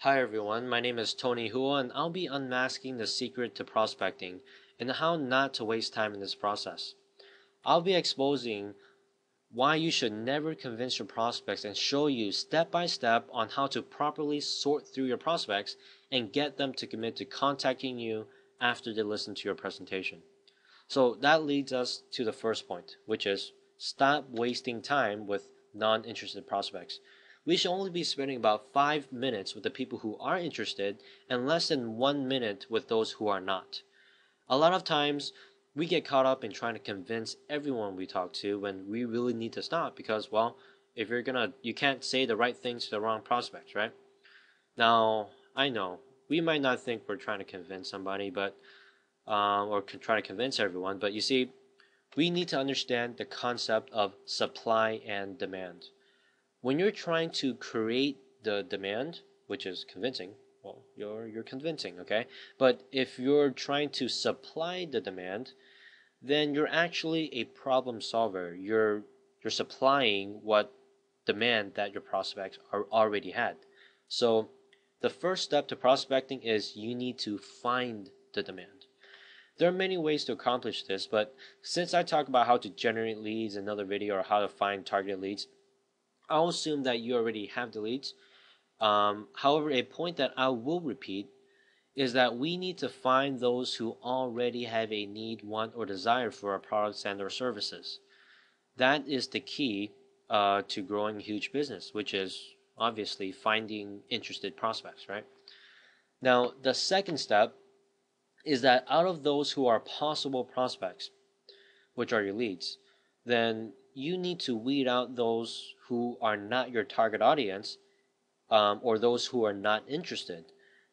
Hi everyone, my name is Tony Hua and I'll be unmasking the secret to prospecting and how not to waste time in this process. I'll be exposing why you should never convince your prospects and show you step by step on how to properly sort through your prospects and get them to commit to contacting you after they listen to your presentation. So that leads us to the first point, which is stop wasting time with non-interested prospects. We should only be spending about 5 minutes with the people who are interested and less than 1 minute with those who are not. A lot of times we get caught up in trying to convince everyone we talk to when we really need to stop because, well, if you can't say the right things to the wrong prospects, right? Now, I know we might not think we're trying to convince somebody, but or try to convince everyone, but you see, we need to understand the concept of supply and demand. When you're trying to create the demand, which is convincing, well, you're convincing, okay? But if you're trying to supply the demand, then you're actually a problem solver. You're supplying what demand that your prospects are already had. So the first step to prospecting is you need to find the demand. There are many ways to accomplish this, but since I talk about how to generate leads in another video or how to find targeted leads, I'll assume that you already have the leads. However, a point that I will repeat is that we need to find those who already have a need, want, or desire for our products and or services. That is the key to growing a huge business, which is obviously finding interested prospects, right? Now, the second step is that out of those who are possible prospects, which are your leads, then you need to weed out those who are not your target audience or those who are not interested.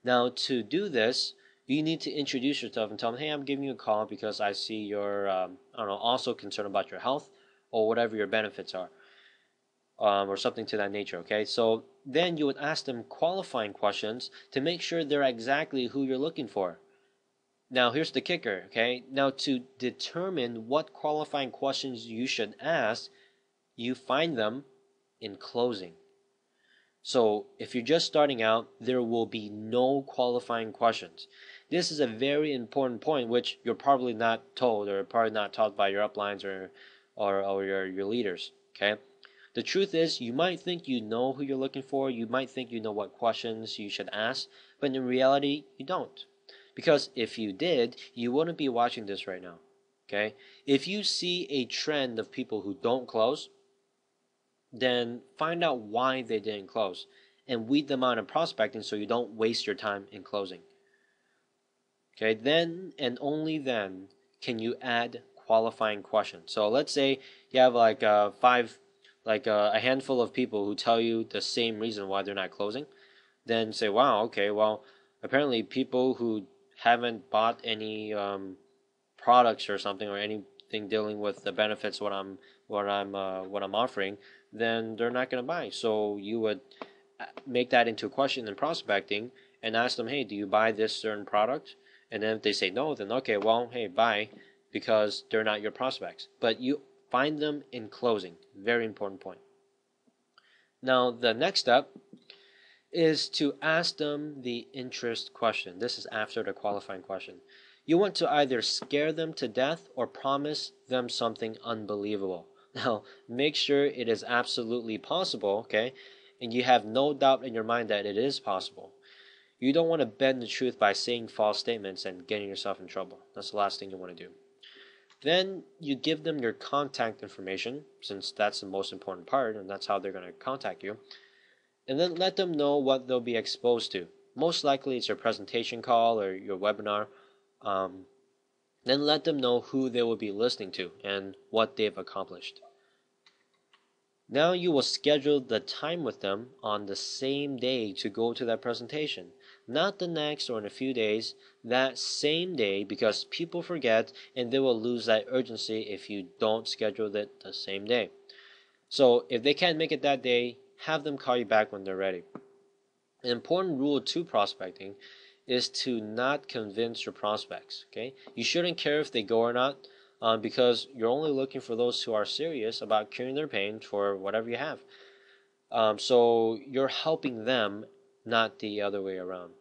Now, to do this, you need to introduce yourself and tell them, hey, I'm giving you a call because I see you're, I don't know, also concerned about your health or whatever your benefits are, or something to that nature, okay? So then you would ask them qualifying questions to make sure they're exactly who you're looking for. Now, here's the kicker, okay? Now, to determine what qualifying questions you should ask, you find them in closing. So, if you're just starting out, there will be no qualifying questions. This is a very important point, which you're probably not told or probably not taught by your uplines or your leaders, okay? The truth is, you might think you know who you're looking for, you might think you know what questions you should ask, but in reality, you don't. Because if you did, you wouldn't be watching this right now. Okay? If you see a trend of people who don't close, then find out why they didn't close and weed them out in prospecting so you don't waste your time in closing. Okay? Then and only then can you add qualifying questions. So let's say you have like a handful of people who tell you the same reason why they're not closing. Then say, wow, okay, well, apparently people who haven't bought any products or something or anything dealing with the benefits what I'm offering, then they're not going to buy. So you would make that into a question in prospecting and ask them, hey, do you buy this certain product? And then if they say no, then okay, well, hey, buy, because they're not your prospects. But you find them in closing. Very important point. Now the next step is to ask them the interest question. This is after the qualifying question. You want to either scare them to death or promise them something unbelievable. Now, make sure it is absolutely possible, okay? And you have no doubt in your mind that it is possible. You don't want to bend the truth by saying false statements and getting yourself in trouble. That's the last thing you want to do. Then you give them your contact information, since that's the most important part and that's how they're going to contact you. And then let them know what they'll be exposed to. Most likely it's your presentation call or your webinar. Then let them know who they will be listening to and what they've accomplished. Now you will schedule the time with them on the same day to go to that presentation. Not the next or in a few days, that same day, because people forget and they will lose that urgency if you don't schedule it the same day. So if they can't make it that day, have them call you back when they're ready. An important rule to prospecting is to not convince your prospects. Okay, you shouldn't care if they go or not, because you're only looking for those who are serious about curing their pain for whatever you have. So you're helping them, not the other way around.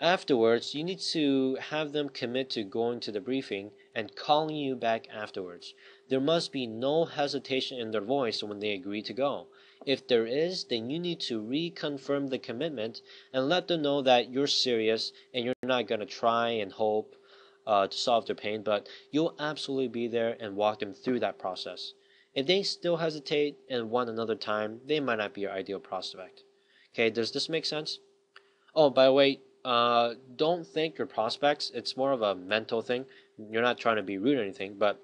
Afterwards, you need to have them commit to going to the briefing and calling you back afterwards. There must be no hesitation in their voice when they agree to go. If there is, then you need to reconfirm the commitment and let them know that you're serious and you're not going to try and hope to solve their pain, but you'll absolutely be there and walk them through that process. If they still hesitate and want another time, they might not be your ideal prospect. Okay, does this make sense? Oh, by the way, don't thank your prospects. It's more of a mental thing. You're not trying to be rude or anything, but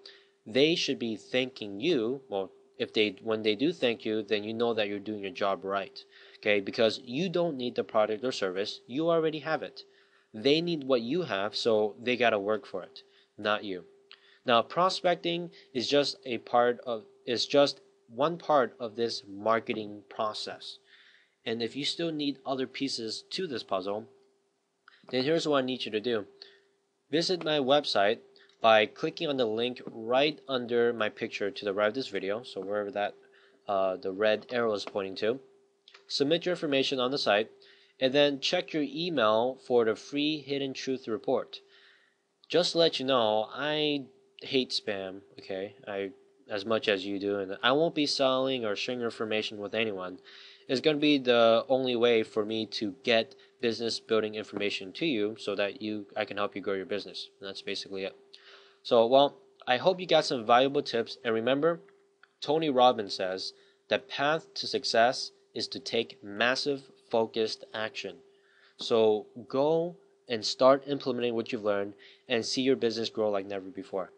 they should be thanking you. Well, if they when they do thank you, then you know that you're doing your job right. Okay, because you don't need the product or service. You already have it. They need what you have, so they gotta work for it, not you. Now, prospecting is just one part of this marketing process. And if you still need other pieces to this puzzle, then here's what I need you to do. Visit my website by clicking on the link right under my picture to the right of this video, so wherever that the red arrow is pointing to. Submit your information on the site, and then check your email for the free Hidden Truth Report. Just to let you know, I hate spam, okay? As much as you do, and I won't be selling or sharing information with anyone. It's going to be the only way for me to get business building information to you so that I can help you grow your business. And that's basically it. So, well, I hope you got some valuable tips, and remember, Tony Robbins says the path to success is to take massive focused action. So go and start implementing what you've learned and see your business grow like never before.